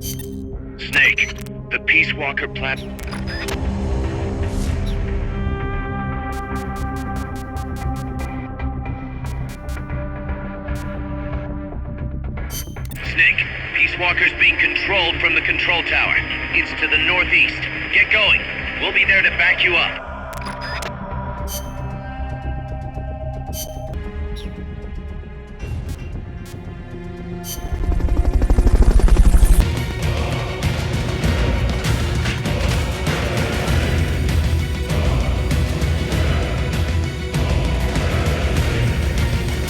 Snake, the Peace Walker platform. Snake, Peace Walker's being controlled from the control tower. It's to the northeast. Get going. We'll be there to back you up.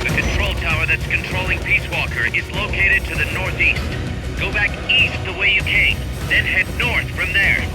The control tower that's controlling Peace Walker is located to the northeast. Go back east the way you came, then head north from there.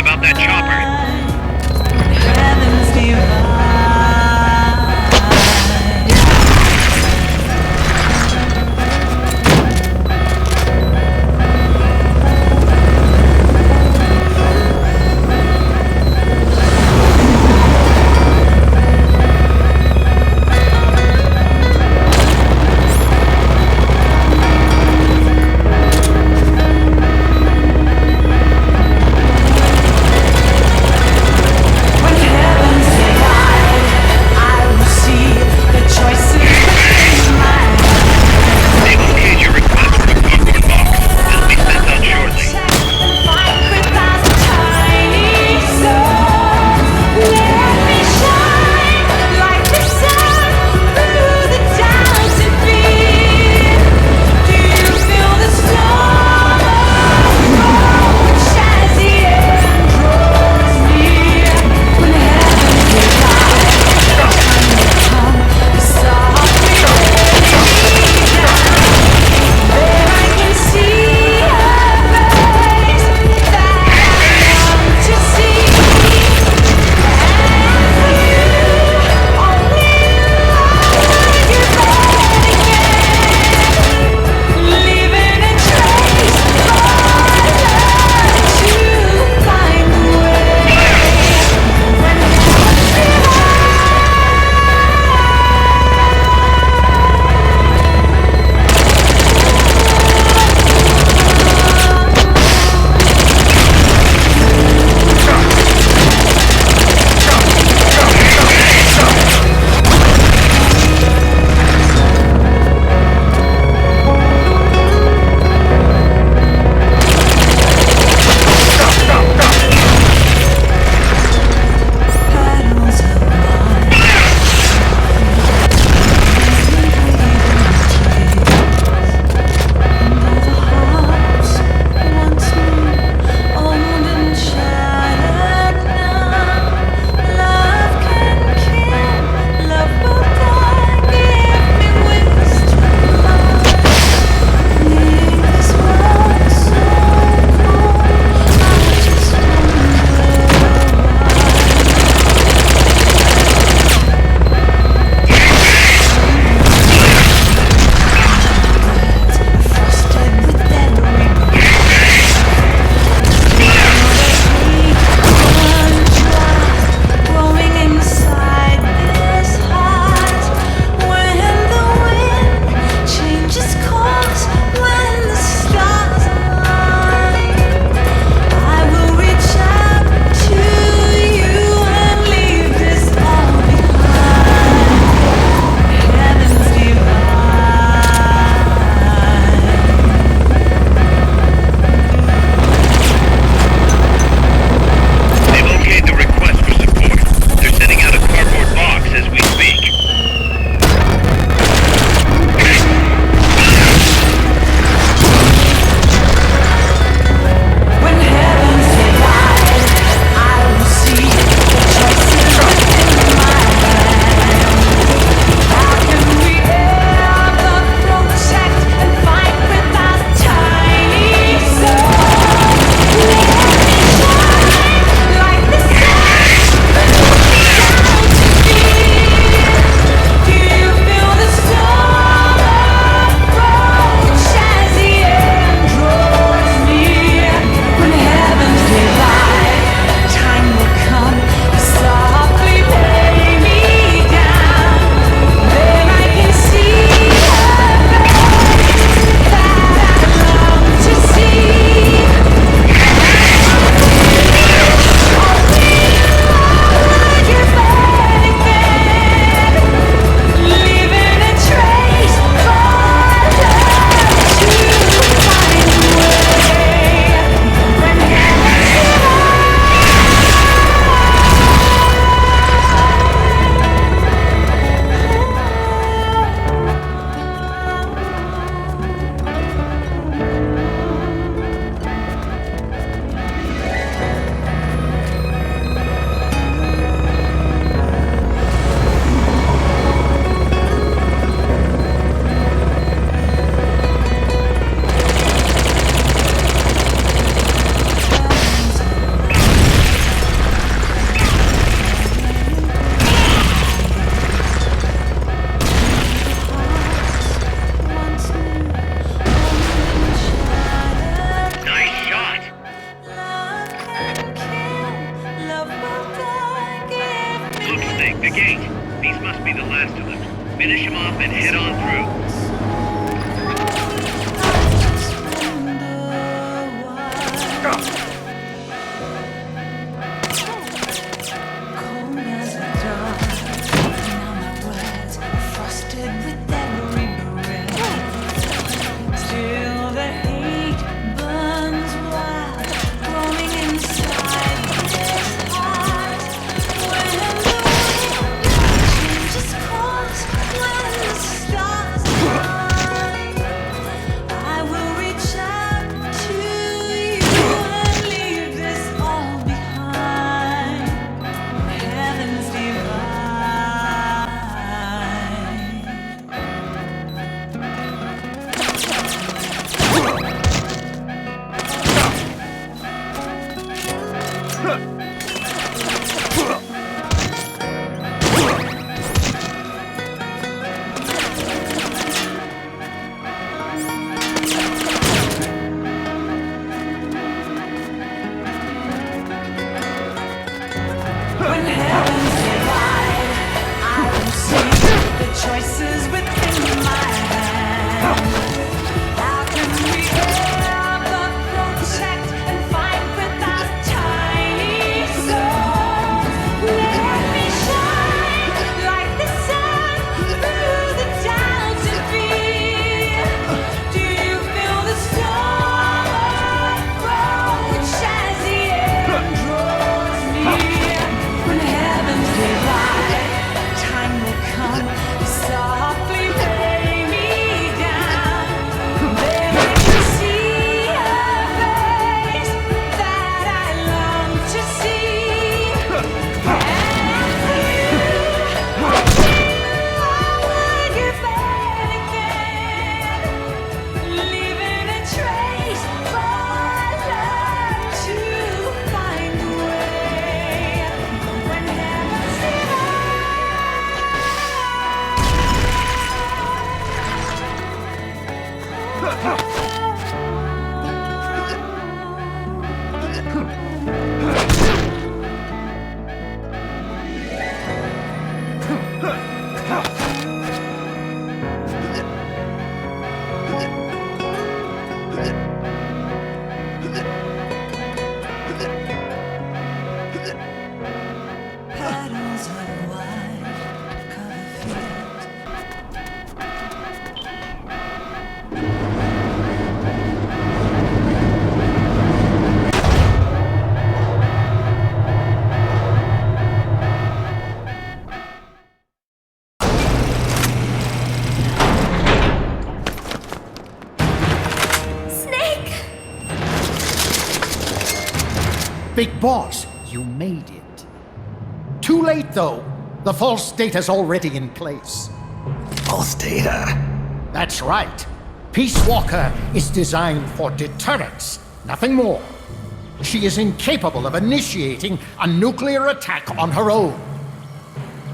about that chopper. Heavens divine. The gate. These must be the last of them. Finish them off and head on through. Big Boss, you made it. Too late, though. The false data's already in place. False data? That's right. Peace Walker is designed for deterrence, nothing more. She is incapable of initiating a nuclear attack on her own.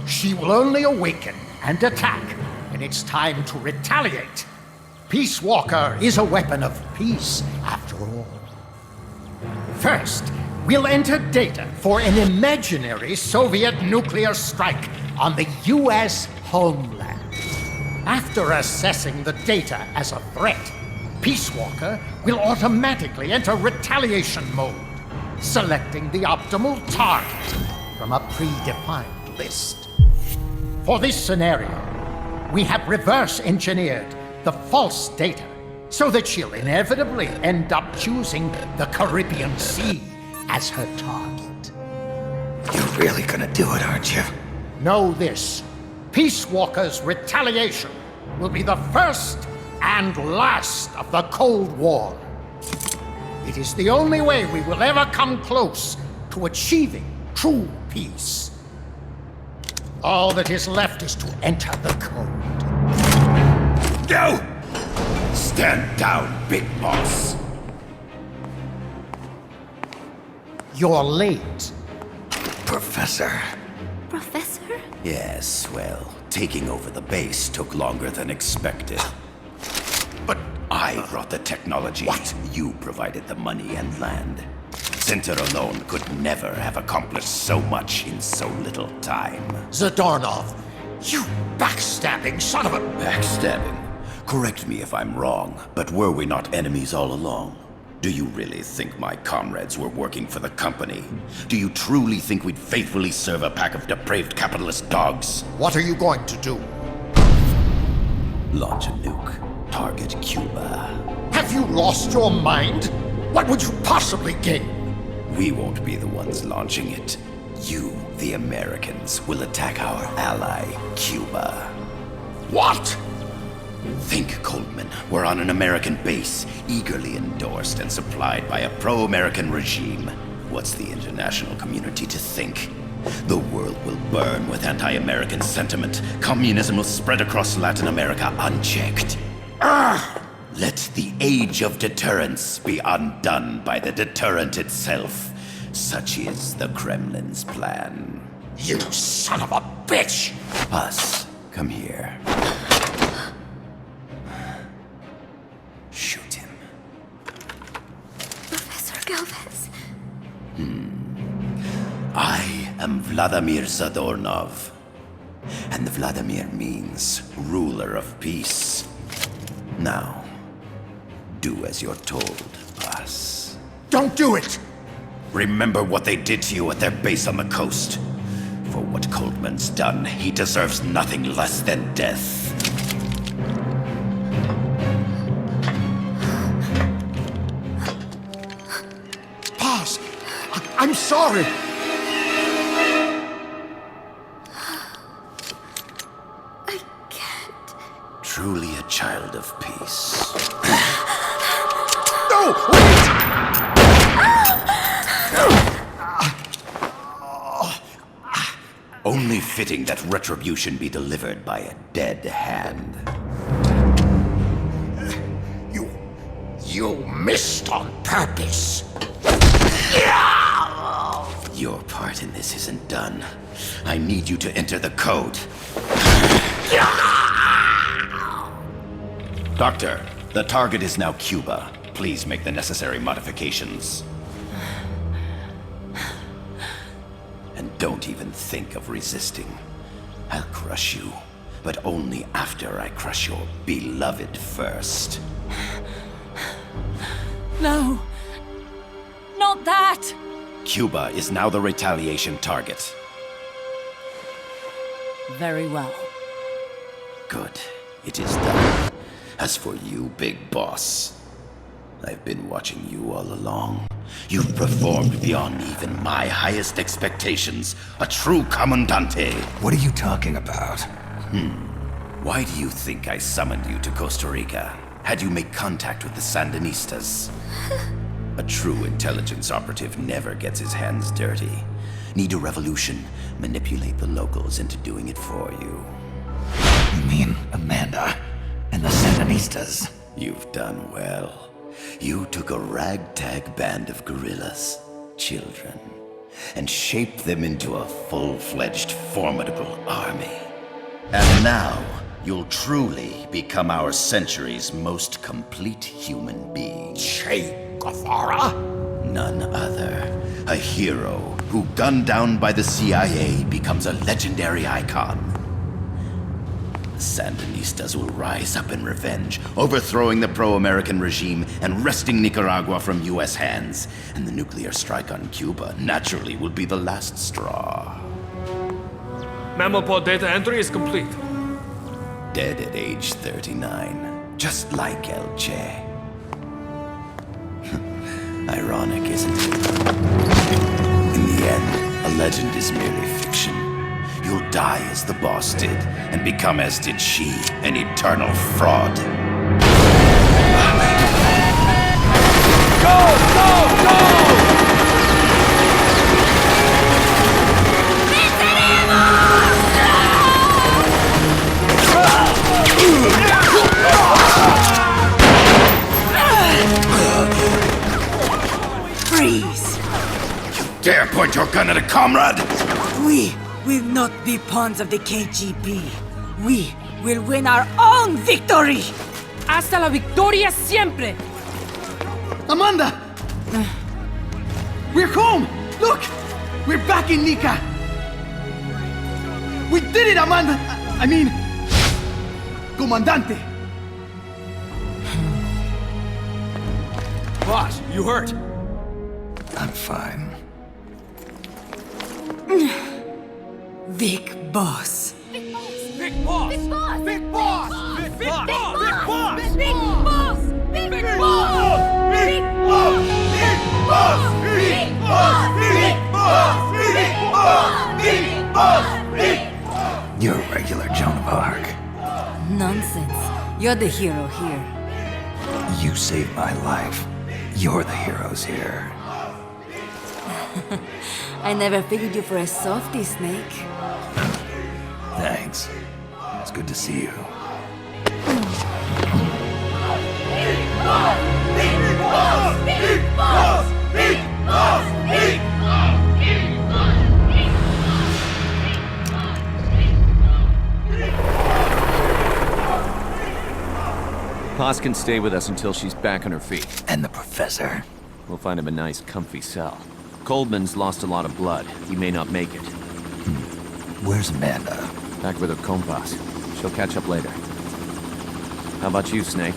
She will only awaken and attack when it's time to retaliate. Peace Walker is a weapon of peace, after all. First, we'll enter data for an imaginary Soviet nuclear strike on the US homeland. After assessing the data as a threat, Peace Walker will automatically enter retaliation mode, selecting the optimal target from a predefined list. For this scenario, we have reverse engineered the false data so that she'll inevitably end up choosing the Caribbean Sea as her target. You're really gonna do it, aren't you? Know this. Peace Walker's retaliation will be the first and last of the Cold War. It is the only way we will ever come close to achieving true peace. All that is left is to enter the code. No! Stand down, Big Boss. You're late. Professor. Professor? Yes, well, taking over the base took longer than expected. But I brought the technology. What? You provided the money and land. center alone could never have accomplished so much in so little time. Zadornov, you backstabbing son of a... Backstabbing? Correct me if I'm wrong, but were we not enemies all along? Do you really think my comrades were working for the company? Do you truly think we'd faithfully serve a pack of depraved capitalist dogs? What are you going to do? Launch a nuke. Target Cuba. Have you lost your mind? What would you possibly gain? We won't be the ones launching it. You, the Americans, will attack our ally, Cuba. What? Think, Coldman. We're on an American base, eagerly endorsed and supplied by a pro-American regime. What's the international community to think? The world will burn with anti-American sentiment. Communism will spread across Latin America unchecked. Let the age of deterrence be undone by the deterrent itself. Such is the Kremlin's plan. You son of a bitch! Us, come here. Shoot him. Professor Galvez. I am Vladimir Zadornov. And Vladimir means ruler of peace. Now, do as you're told, boss. Don't do it! Remember what they did to you at their base on the coast. For what Coldman's done, he deserves nothing less than death. Boss, I'm sorry. I can't. Truly a child of peace. No, wait! Only fitting that retribution be delivered by a dead hand. You missed on purpose. Your part in this isn't done. I need you to enter the code. Doctor, the target is now Cuba. Please make the necessary modifications. And don't even think of resisting. I'll crush you, but only after I crush your beloved first. No. Not that! Cuba is now the retaliation target. Very well. Good. It is done. As for you, Big Boss, I've been watching you all along. You've performed beyond even my highest expectations. A true Commandante. What are you talking about? Why do you think I summoned you to Costa Rica? Had you made contact with the Sandinistas? A true intelligence operative never gets his hands dirty. Need a revolution? Manipulate the locals into doing it for you. You mean Amanda and the Sandinistas? You've done well. You took a ragtag band of guerrillas, children, and shaped them into a full-fledged, formidable army. And now, you'll truly become our century's most complete human being. Che Guevara? None other. A hero who, gunned down by the CIA, becomes a legendary icon. The Sandinistas will rise up in revenge, overthrowing the pro-American regime and wresting Nicaragua from U.S. hands. And the nuclear strike on Cuba, naturally, will be the last straw. Mammal data entry is complete. Dead at age 39, just like El Che. Ironic, isn't it? In the end, a legend is merely fiction. You'll die as the boss did, and become as did she, an eternal fraud. Freeze! Dare point your gun at a comrade? We will not be pawns of the KGB. We will win our own victory! Hasta la victoria siempre! Amanda! We're home! Look! We're back in Nika! We did it, Amanda! I mean... Comandante! Boss, you hurt? I'm fine. Big boss. Big boss! Big boss! Big boss! Big boss! Big boss! Big boss! Big Big boss! Big boss! You're a regular Joan of Arc. Nonsense. You're the hero here. You saved my life. You're the heroes here. I never figured you for a softie, Snake. Thanks. It's good to see you. Paz can stay with us until she's back on her feet. And the professor. We'll find him a nice, comfy cell. Coldman's lost a lot of blood. He may not make it. Where's Amanda? Back with her compas. She'll catch up later. How about you, Snake?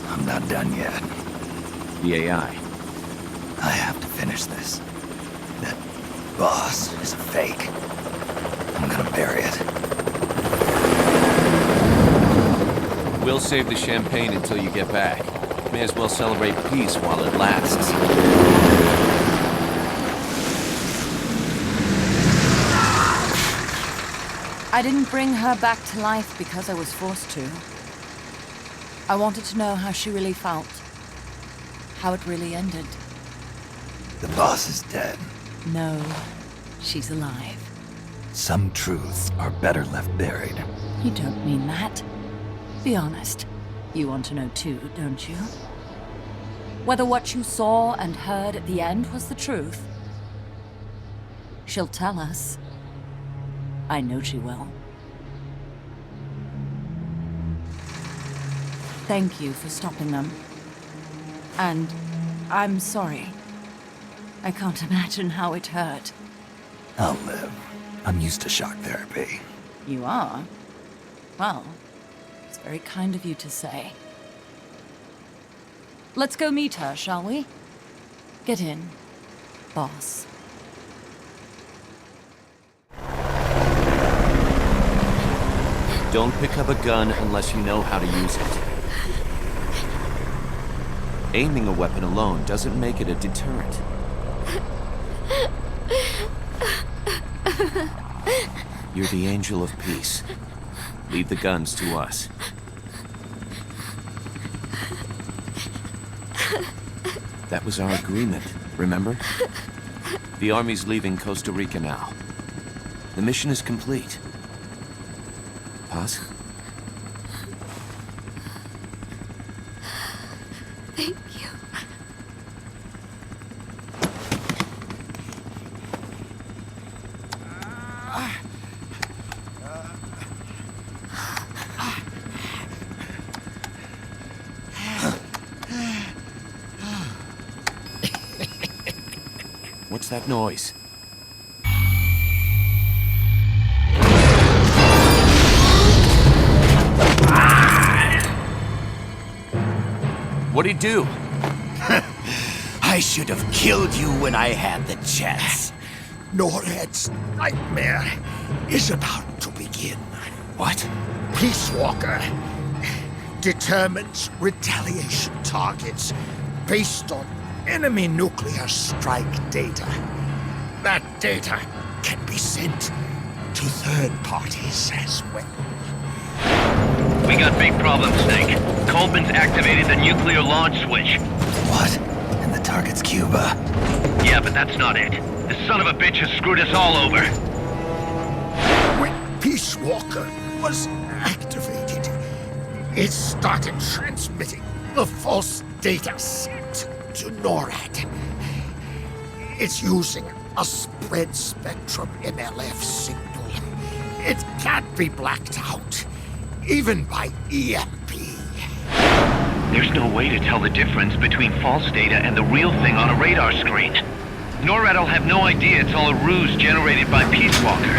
I'm not done yet. The AI. I have to finish this. That boss is a fake. I'm gonna bury it. We'll save the champagne until you get back. May as well celebrate peace while it lasts. I didn't bring her back to life because I was forced to. I wanted to know how she really felt. How it really ended. The boss is dead. No, she's alive. Some truths are better left buried. You don't mean that. Be honest. You want to know too, don't you? Whether what you saw and heard at the end was the truth. She'll tell us. I know she will. Thank you for stopping them. And I'm sorry. I can't imagine how it hurt. I'll live. I'm used to shock therapy. You are? Well, it's very kind of you to say. Let's go meet her, shall we? Get in, boss. Don't pick up a gun unless you know how to use it. Aiming a weapon alone doesn't make it a deterrent. You're the angel of peace. Leave the guns to us. That was our agreement, remember? The army's leaving Costa Rica now. The mission is complete. Paz? Thank you. What's that noise? What'd he do? I should have killed you when I had the chance. NORAD's nightmare is about to begin. What? Peace Walker determines retaliation targets based on enemy nuclear strike data. That data can be sent to third parties as well. We got big problems, Snake. Coleman's activated the nuclear launch switch. What? And the target's Cuba. Yeah, but that's not it. The son of a bitch has screwed us all over. When Peace Walker was activated, it started transmitting the false data sent to NORAD. It's using a spread spectrum MLF signal. It can't be blacked out, even by EMP. There's no way to tell the difference between false data and the real thing on a radar screen. NORAD will have no idea it's all a ruse generated by Peace Walker.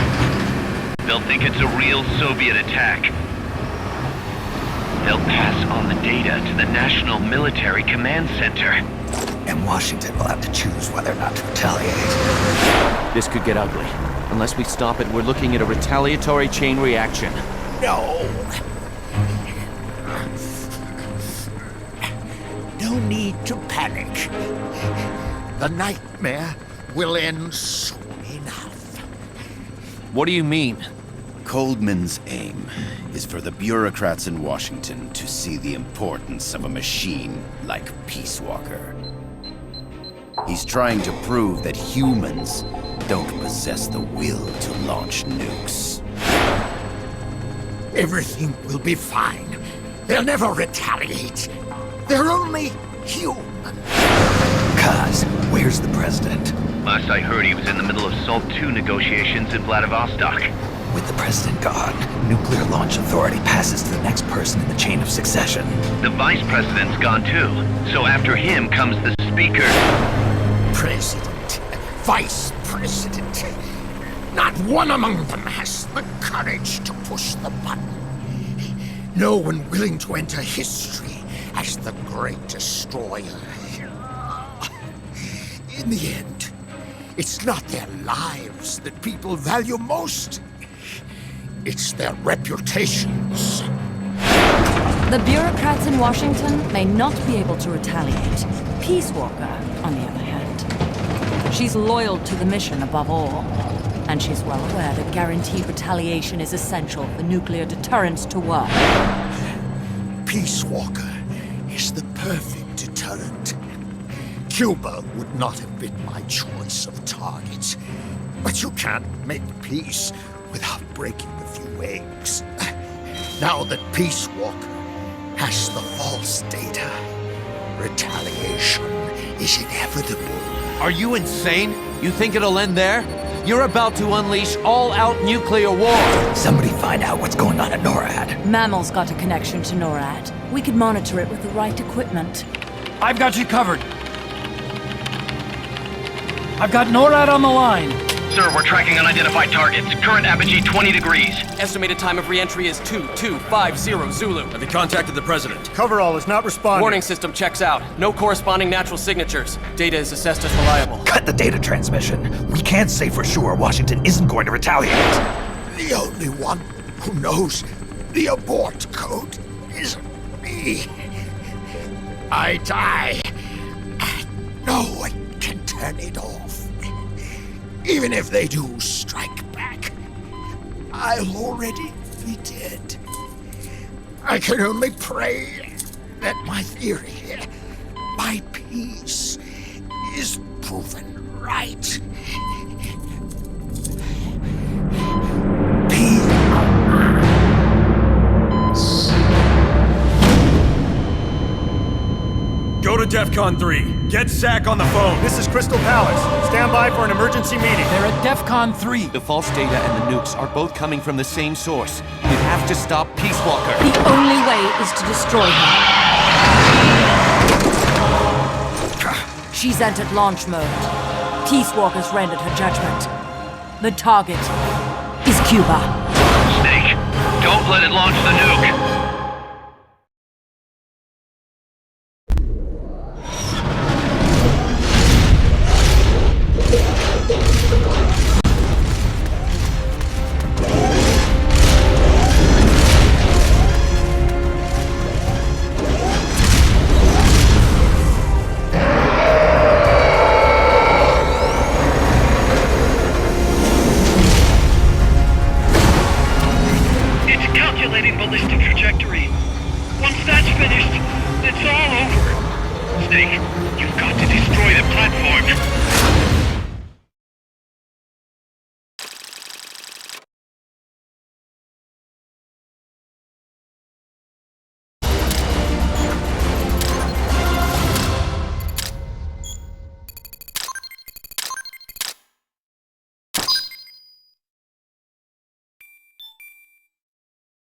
They'll think it's a real Soviet attack. They'll pass on the data to the National Military Command Center. And Washington will have to choose whether or not to retaliate. This could get ugly. Unless we stop it, we're looking at a retaliatory chain reaction. No. No need to panic. The nightmare will end soon enough. What do you mean? Coldman's aim is for the bureaucrats in Washington to see the importance of a machine like Peace Walker. He's trying to prove that humans don't possess the will to launch nukes. Everything will be fine. They'll never retaliate. They're only human. Kaz, where's the president? Last I heard, he was in the middle of SALT II negotiations in Vladivostok. With the president gone, Nuclear Launch Authority passes to the next person in the chain of succession. The vice president's gone too, so after him comes the speaker. President, vice president. Not one among them has the courage to push the button. No one willing to enter history as the great destroyer. In the end, it's not their lives that people value most. It's their reputations. The bureaucrats in Washington may not be able to retaliate. Peace Walker, on the other hand. She's loyal to the mission above all. And she's well aware that guaranteed retaliation is essential for nuclear deterrence to work. Peace Walker is the perfect deterrent. Cuba would not have been my choice of targets. But you can't make peace without breaking a few eggs. Now that Peace Walker has the false data, retaliation is inevitable. Are you insane? You think it'll end there? You're about to unleash all-out nuclear war! Somebody find out what's going on at NORAD. Mammal's got a connection to NORAD. We could monitor it with the right equipment. I've got you covered. I've got NORAD on the line. Sir, we're tracking unidentified targets. Current apogee 20 degrees. Estimated time of re-entry is 2250 Zulu. Have they contacted the president? Coverall is not responding. Warning system checks out. No corresponding natural signatures. Data is assessed as reliable. Cut the data transmission. We can't say for sure Washington isn't going to retaliate. The only one who knows the abort code is me. I die. No one can turn it off. Even if they do strike back, I'll already be dead. I can only pray that my theory, my peace, is proven right. Go to DEFCON 3. Get Zach on the phone. This is Crystal Palace. Stand by for an emergency meeting. They're at DEFCON 3. The false data and the nukes are both coming from the same source. We have to stop Peace Walker. The only way is to destroy her. She's entered launch mode. Peace Walker's rendered her judgment. The target is Cuba. Snake, don't let it launch the nuke.